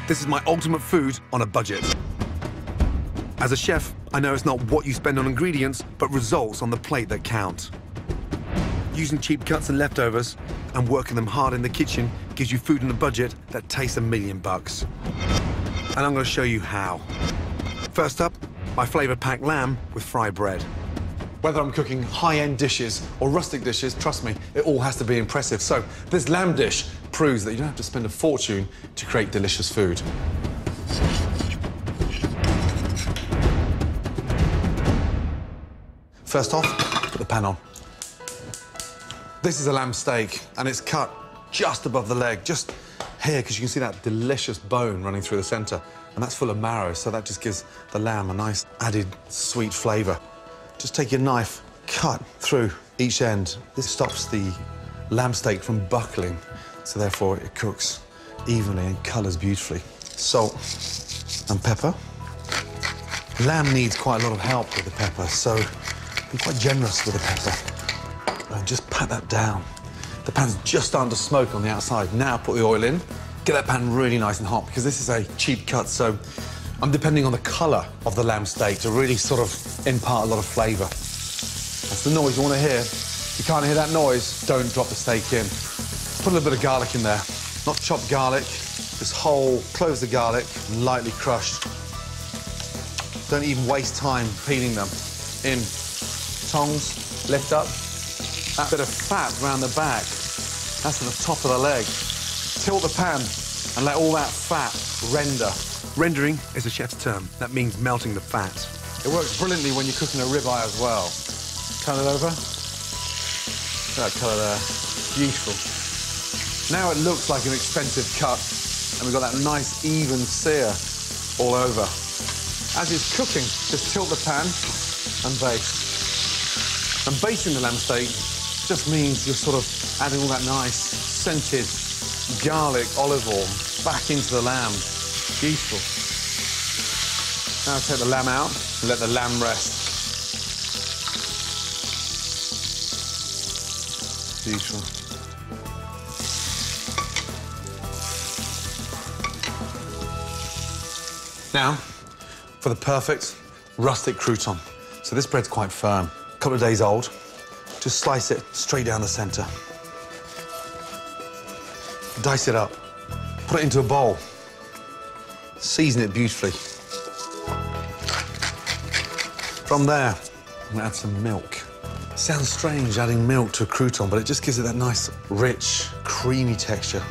This is my ultimate food on a budget. As a chef, I know it's not what you spend on ingredients, but results on the plate that count. Using cheap cuts and leftovers and working them hard in the kitchen gives you food on a budget that tastes $1 million. And I'm going to show you how. First up, my flavor-packed lamb with fry bread. Whether I'm cooking high-end dishes or rustic dishes, trust me, it all has to be impressive. So this lamb dish proves that you don't have to spend a fortune to create delicious food. First off, put the pan on. This is a lamb steak, and it's cut just above the leg, just here, because you can see that delicious bone running through the centre, and that's full of marrow, so that just gives the lamb a nice added sweet flavour. Just take your knife, cut through each end. This stops the lamb steak from buckling, so therefore it cooks evenly and colours beautifully. Salt and pepper. Lamb needs quite a lot of help with the pepper, so be quite generous with the pepper. And just pat that down. The pan's just starting to smoke on the outside. Now put the oil in. Get that pan really nice and hot, because this is a cheap cut, so I'm depending on the colour of the lamb steak to really sort of impart a lot of flavour. That's the noise you want to hear. If you can't hear that noise, don't drop the steak in. Put a little bit of garlic in there. Not chopped garlic, just whole, cloves of garlic, lightly crushed. Don't even waste time peeling them. In. Tongs, lift up. That bit of fat around the back, that's at the top of the leg. Tilt the pan and let all that fat render. Rendering is a chef's term. That means melting the fat. It works brilliantly when you're cooking a ribeye as well. Turn it over. Look at that colour there. Beautiful. Now it looks like an expensive cut, and we've got that nice, even sear all over. As it's cooking, just tilt the pan and baste. And basting the lamb steak just means you're sort of adding all that nice, scented garlic olive oil back into the lamb. Beautiful. Now take the lamb out and let the lamb rest. Beautiful. Now, for the perfect rustic crouton. So this bread's quite firm, a couple of days old. Just slice it straight down the centre. Dice it up. Put it into a bowl. Season it beautifully. From there, I'm going to add some milk. Sounds strange adding milk to a crouton, but it just gives it that nice, rich, creamy texture.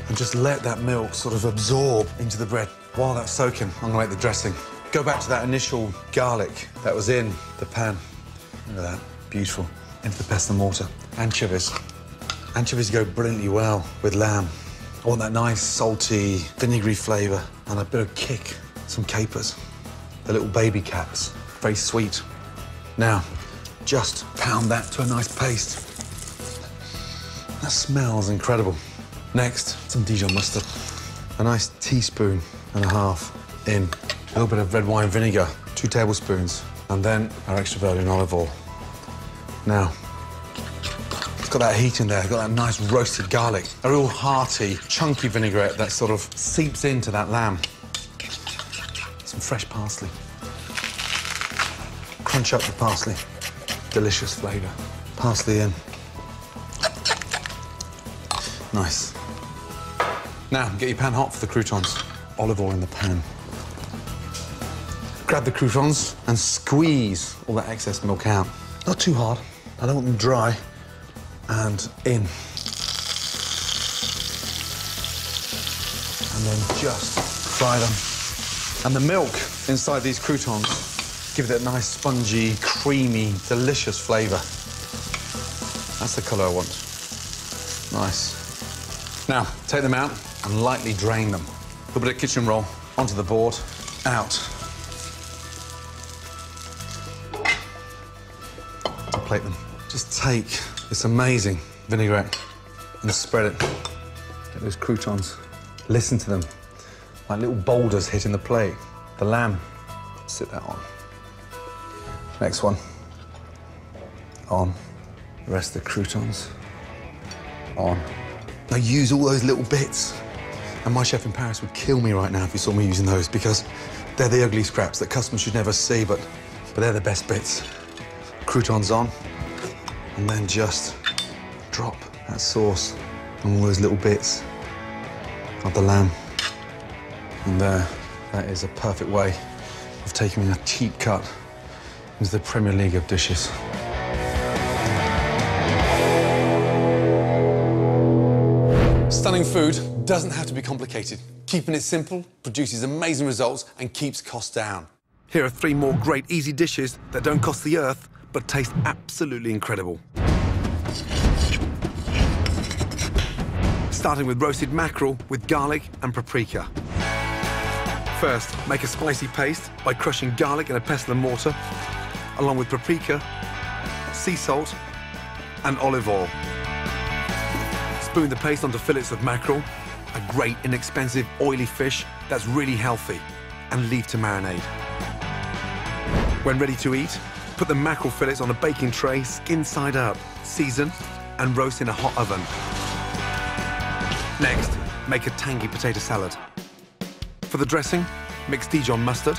And just let that milk sort of absorb into the bread. While that's soaking, I'm going to make the dressing. Go back to that initial garlic that was in the pan. Look at that. Beautiful. Into the pesto mortar. Anchovies. Anchovies go brilliantly well with lamb. I want that nice, salty, vinegary flavour and a bit of kick. Some capers. The little baby caps. Very sweet. Now, just pound that to a nice paste. That smells incredible. Next, some Dijon mustard. A nice teaspoon and a half in. A little bit of red wine vinegar, 2 tablespoons, and then our extra virgin olive oil. Now, it's got that heat in there, got that nice roasted garlic, a real hearty, chunky vinaigrette that sort of seeps into that lamb. Some fresh parsley. Crunch up the parsley. Delicious flavour. Parsley in. Nice. Now, get your pan hot for the croutons. Olive oil in the pan. Grab the croutons and squeeze all that excess milk out. Not too hard. I don't want them dry. And in. And then just fry them. And the milk inside these croutons give it that nice, spongy, creamy, delicious flavour. That's the colour I want. Nice. Now, take them out and lightly drain them. A little bit of kitchen roll onto the board, out. I'll plate them. Just take this amazing vinaigrette and spread it. Get those croutons. Listen to them, like little boulders hitting the plate. The lamb, sit that on. Next one, on. The rest of the croutons, on. Now use all those little bits And my chef in Paris would kill me right now if he saw me using those, because they're the ugly scraps that customers should never see, but they're the best bits. Croutons on, and then just drop that sauce on all those little bits of the lamb. And there, that is a perfect way of taking a cheap cut into the Premier League of dishes. Stunning food doesn't have to be complicated. Keeping it simple produces amazing results and keeps costs down. Here are 3 more great easy dishes that don't cost the earth, but taste absolutely incredible. Starting with roasted mackerel with garlic and paprika. First, make a spicy paste by crushing garlic in a pestle and mortar, along with paprika, sea salt, and olive oil. Spoon the paste onto fillets of mackerel, a great, inexpensive, oily fish that's really healthy, and leave to marinate. When ready to eat, put the mackerel fillets on a baking tray, skin side up, season, and roast in a hot oven. Next, make a tangy potato salad. For the dressing, mix Dijon mustard,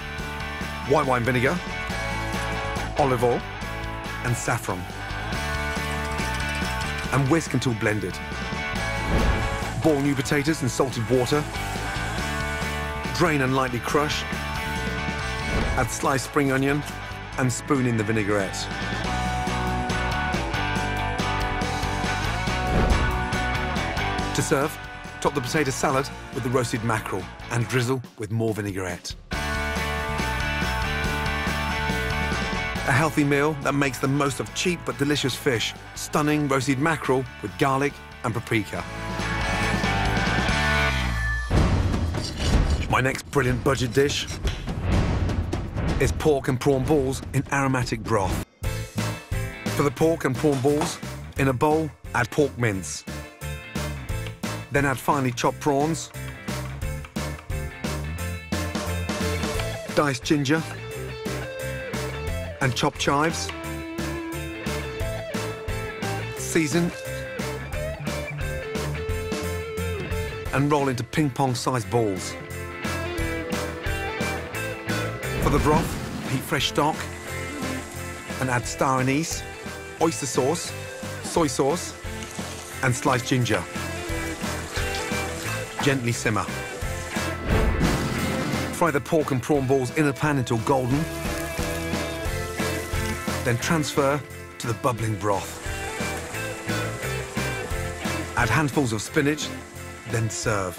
white wine vinegar, olive oil, and saffron. And whisk until blended. Boil new potatoes in salted water. Drain and lightly crush. Add sliced spring onion and spoon in the vinaigrette. To serve, top the potato salad with the roasted mackerel and drizzle with more vinaigrette. A healthy meal that makes the most of cheap but delicious fish. Stunning roasted mackerel with garlic and paprika. My next brilliant budget dish is pork and prawn balls in aromatic broth. For the pork and prawn balls, in a bowl, add pork mince. Then add finely chopped prawns, diced ginger, and chopped chives. Season and roll into ping-pong-sized balls. For the broth, heat fresh stock and add star anise, oyster sauce, soy sauce, and sliced ginger. Gently simmer. Fry the pork and prawn balls in a pan until golden. Then transfer to the bubbling broth. Add handfuls of spinach, then serve.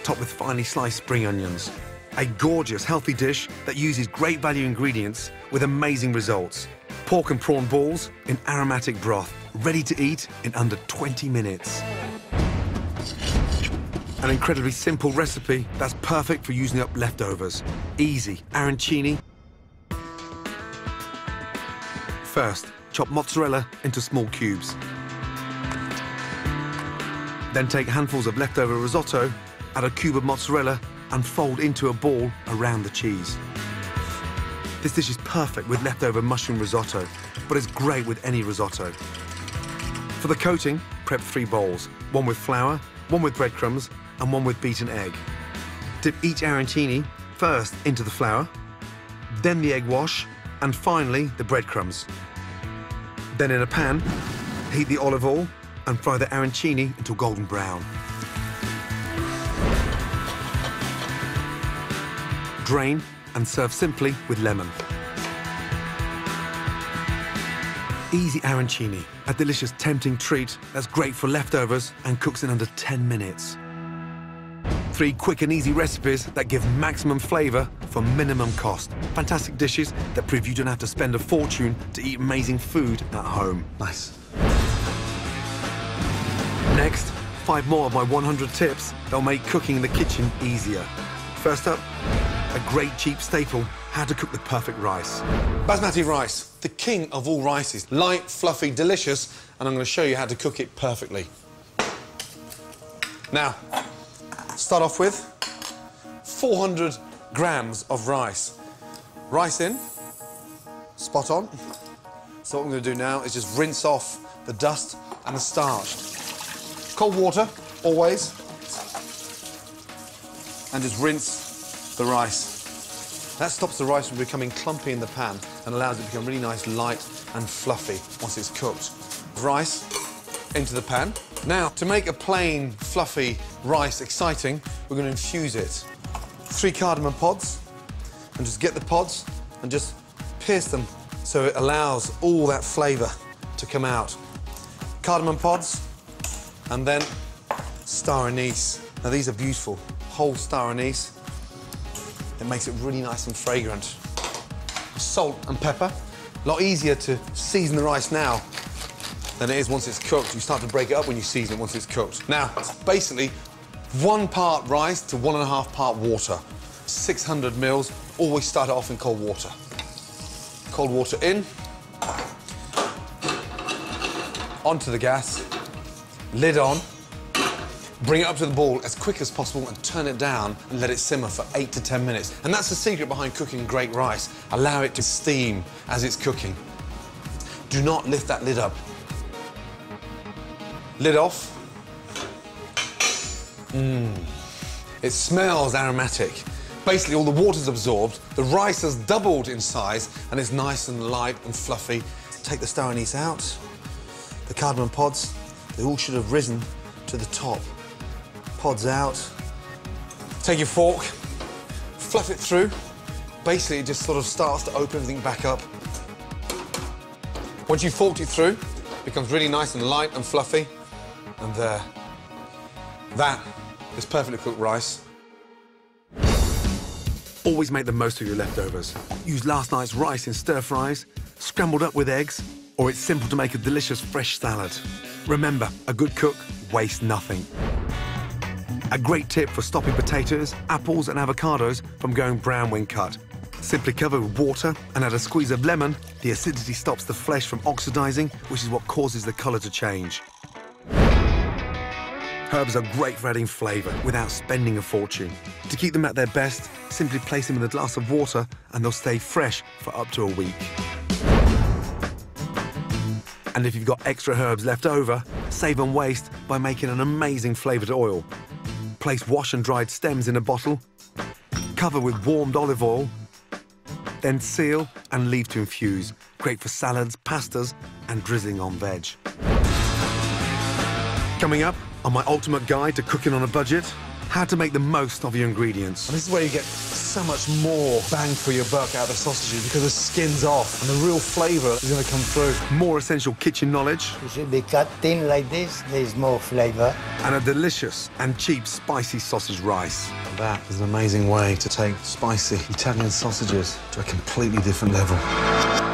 Top with finely sliced spring onions. A gorgeous, healthy dish that uses great value ingredients with amazing results. Pork and prawn balls in aromatic broth, ready to eat in under 20 minutes. An incredibly simple recipe that's perfect for using up leftovers. Easy arancini. First, chop mozzarella into small cubes. Then take handfuls of leftover risotto, add a cube of mozzarella, and fold into a ball around the cheese. This dish is perfect with leftover mushroom risotto, but it's great with any risotto. For the coating, prep 3 bowls, one with flour, one with breadcrumbs, and one with beaten egg. Dip each arancini first into the flour, then the egg wash, and finally the breadcrumbs. Then in a pan, heat the olive oil and fry the arancini until golden brown. Drain and serve simply with lemon. Easy arancini, a delicious, tempting treat that's great for leftovers and cooks in under 10 minutes. 3 quick and easy recipes that give maximum flavour for minimum cost. Fantastic dishes that prove you don't have to spend a fortune to eat amazing food at home. Nice. Next, 5 more of my 100 tips that'll make cooking in the kitchen easier. First up, a great cheap staple, how to cook the perfect rice. Basmati rice, the king of all rices. Light, fluffy, delicious, and I'm going to show you how to cook it perfectly. Now, start off with 400 grams of rice. Rice in, spot on. So what I'm going to do now is just rinse off the dust and the starch. Cold water, always. and just rinse the rice. That stops the rice from becoming clumpy in the pan and allows it to become really nice, light and fluffy once it's cooked. Rice into the pan. Now, to make a plain, fluffy rice exciting, we're going to infuse it. 3 cardamom pods, and just get the pods and just pierce them so it allows all that flavour to come out. Cardamom pods, and then star anise. Now, these are beautiful. Whole star anise. It makes it really nice and fragrant. Salt and pepper. A lot easier to season the rice now than it is once it's cooked. You start to break it up when you season it once it's cooked. Now, it's basically 1 part rice to 1.5 part water. 600 mils, always start it off in cold water. Cold water in. Onto the gas. Lid on. Bring it up to the boil as quick as possible and turn it down and let it simmer for 8 to 10 minutes. And that's the secret behind cooking great rice. Allow it to steam as it's cooking. Do not lift that lid up. Lid off. It smells aromatic. Basically, all the water's absorbed, the rice has doubled in size, and it's nice and light and fluffy. Take the star anise out. The cardamom pods, they all should have risen to the top. Pods out. Take your fork, fluff it through. Basically, it just sort of starts to open everything back up. Once you've forked it through, it becomes really nice and light and fluffy. And there. That is perfectly cooked rice. Always make the most of your leftovers. Use last night's rice in stir-fries, scrambled up with eggs, or it's simple to make a delicious fresh salad. Remember, a good cook wastes nothing. A great tip for stopping potatoes, apples and avocados from going brown when cut. Simply cover with water and add a squeeze of lemon. The acidity stops the flesh from oxidizing, which is what causes the colour to change. Herbs are great for adding flavour without spending a fortune. To keep them at their best, simply place them in a glass of water and they'll stay fresh for up to a week. And if you've got extra herbs left over, save on waste by making an amazing flavoured oil. Place washed and dried stems in a bottle, cover with warmed olive oil, then seal and leave to infuse. Great for salads, pastas and drizzling on veg. Coming up on my ultimate guide to cooking on a budget, how to make the most of your ingredients. And this is where you get so much more bang for your buck out of the sausages because the skin's off and the real flavour is going to come through. More essential kitchen knowledge. It should be cut thin like this, there's more flavour. And a delicious and cheap spicy sausage rice. That is an amazing way to take spicy Italian sausages to a completely different level.